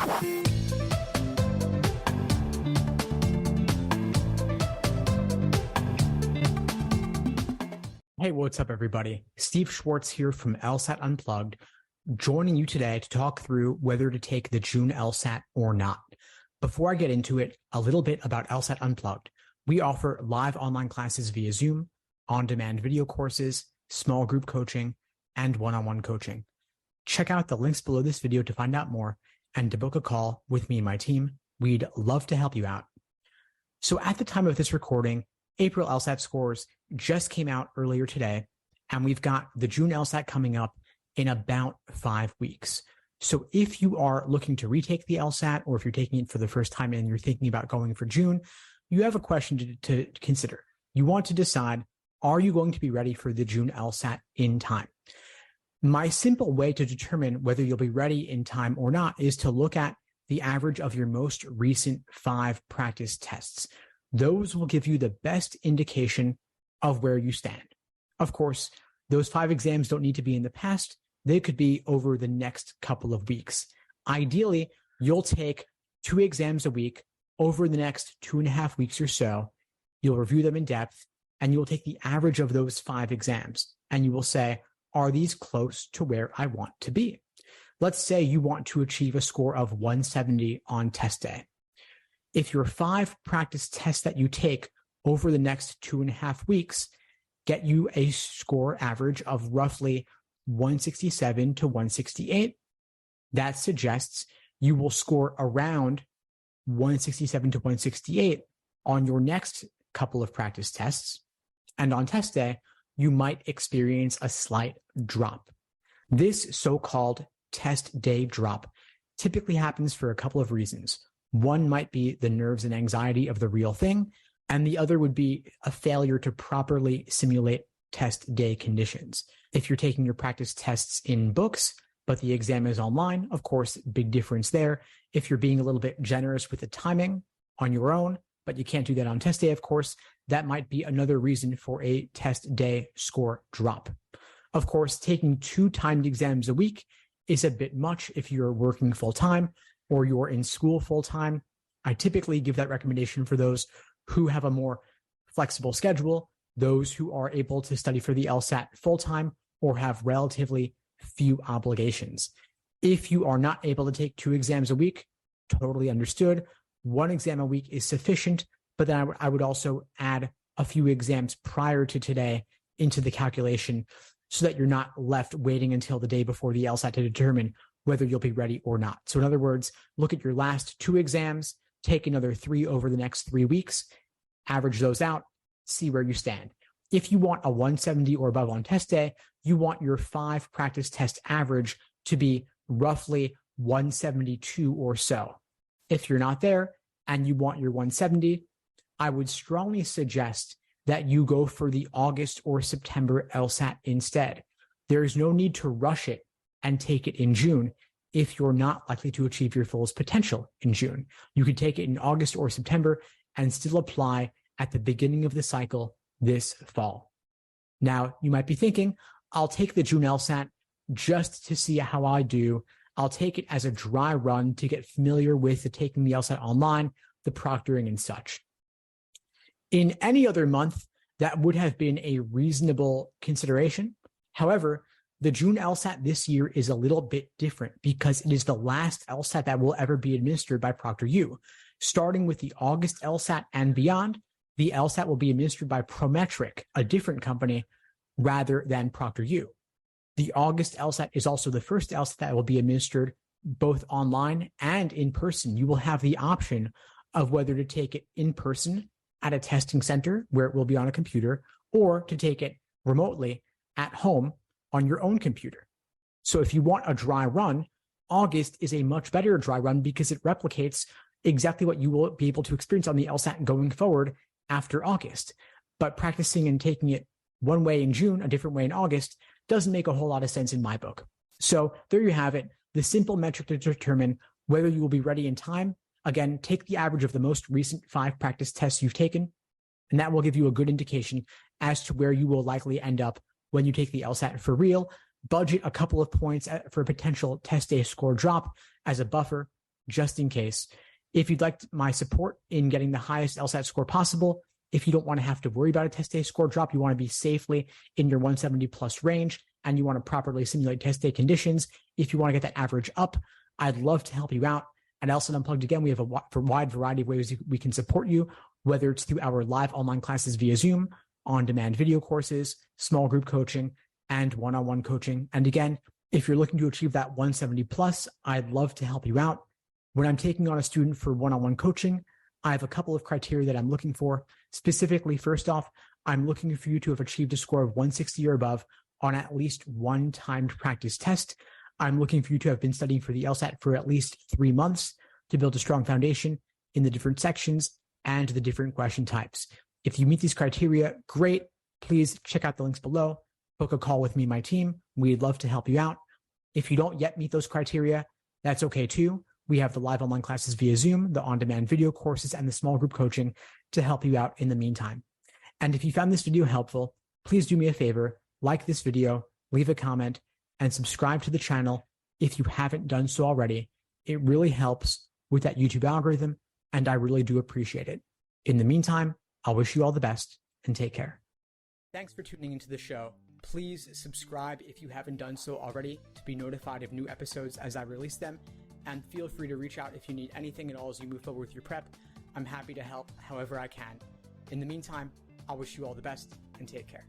Hey, what's up, everybody? Steve Schwartz here from LSAT Unplugged, joining you today to talk through whether to take the June LSAT or not. Before I get into it, a little bit about LSAT Unplugged. We offer live online classes via Zoom, on-demand video courses, small group coaching, and one-on-one coaching. Check out the links below this video to find out more and to book a call with me and my team. We'd love to help you out. So at the time of this recording, April LSAT scores just came out earlier today, and we've got the June LSAT coming up in about 5 weeks. So if you are looking to retake the LSAT, or if you're taking it for the first time and you're thinking about going for June, you have a question to consider. You want to decide, are you going to be ready for the June LSAT in time? My simple way to determine whether you'll be ready in time or not is to look at the average of your most recent 5 practice tests. Those will give you the best indication of where you stand. Of course, those 5 exams don't need to be in the past. They could be over the next couple of weeks. Ideally, you'll take 2 exams a week over the next 2.5 weeks or so. You'll review them in depth, and you'll take the average of those 5 exams, and you will say, are these close to where I want to be? Let's say you want to achieve a score of 170 on test day. If your 5 practice tests that you take over the next 2.5 weeks get you a score average of roughly 167 to 168, that suggests you will score around 167 to 168 on your next couple of practice tests. And on test day, you might experience a slight drop. This so-called test day drop typically happens for a couple of reasons. One might be the nerves and anxiety of the real thing, and the other would be a failure to properly simulate test day conditions. If you're taking your practice tests in books, but the exam is online, of course, big difference there. If you're being a little bit generous with the timing on your own, but you can't do that on test day, of course, that might be another reason for a test day score drop. Of course, taking 2 timed exams a week is a bit much if you're working full-time or you're in school full-time. I typically give that recommendation for those who have a more flexible schedule, those who are able to study for the LSAT full-time or have relatively few obligations. If you are not able to take 2 exams a week, totally understood. 1 exam a week is sufficient, but then I would also add a few exams prior to today into the calculation so that you're not left waiting until the day before the LSAT to determine whether you'll be ready or not. So in other words, look at your last 2 exams, take another 3 over the next 3 weeks, average those out, see where you stand. If you want a 170 or above on test day, you want your 5 practice test average to be roughly 172 or so. If you're not there and you want your 170, I would strongly suggest that you go for the August or September LSAT instead. There is no need to rush it and take it in June if you're not likely to achieve your fullest potential in June. You could take it in August or September and still apply at the beginning of the cycle this fall. Now, you might be thinking, I'll take the June LSAT just to see how I do. I'll take it as a dry run to get familiar with taking the LSAT online, the proctoring and such. In any other month, that would have been a reasonable consideration. However, the June LSAT this year is a little bit different because it is the last LSAT that will ever be administered by ProctorU. Starting with the August LSAT and beyond, the LSAT will be administered by Prometric, a different company, rather than ProctorU. The August LSAT is also the first LSAT that will be administered both online and in person. You will have the option of whether to take it in person at a testing center where it will be on a computer, or to take it remotely at home on your own computer. So if you want a dry run, August is a much better dry run because it replicates exactly what you will be able to experience on the LSAT going forward after August. But practicing and taking it one way in June, a different way in August, doesn't make a whole lot of sense in my book. So there you have it, the simple metric to determine whether you will be ready in time. Again, take the average of the most recent 5 practice tests you've taken, and that will give you a good indication as to where you will likely end up when you take the LSAT for real. Budget a couple of points for a potential test day score drop as a buffer. just in case. If you'd like my support in getting the highest LSAT score possible, if you don't want to have to worry about a test day score drop, you want to be safely in your 170 plus range, and you want to properly simulate test day conditions, if you want to get that average up, I'd love to help you out. At LSAT Unplugged, again, we have a wide variety of ways we can support you, whether it's through our live online classes via Zoom, on-demand video courses, small group coaching, and one-on-one coaching. And again, if you're looking to achieve that 170 plus, I'd love to help you out. When I'm taking on a student for one-on-one coaching, I have a couple of criteria that I'm looking for. Specifically, first off, I'm looking for you to have achieved a score of 160 or above on at least one timed practice test. I'm looking for you to have been studying for the LSAT for at least 3 months to build a strong foundation in the different sections and the different question types. If you meet these criteria, great. Please check out the links below. Book a call with me and my team. We'd love to help you out. If you don't yet meet those criteria, that's okay too. We have the live online classes via Zoom, the on-demand video courses, and the small group coaching to help you out in the meantime. And if you found this video helpful, please do me a favor, like this video, leave a comment, and subscribe to the channel if you haven't done so already. It really helps with that YouTube algorithm, and I really do appreciate it. In the meantime, I'll wish you all the best and take care. Thanks for tuning into the show. Please subscribe if you haven't done so already to be notified of new episodes as I release them. And feel free to reach out if you need anything at all as you move forward with your prep. I'm happy to help however I can. In the meantime, I'll wish you all the best and take care.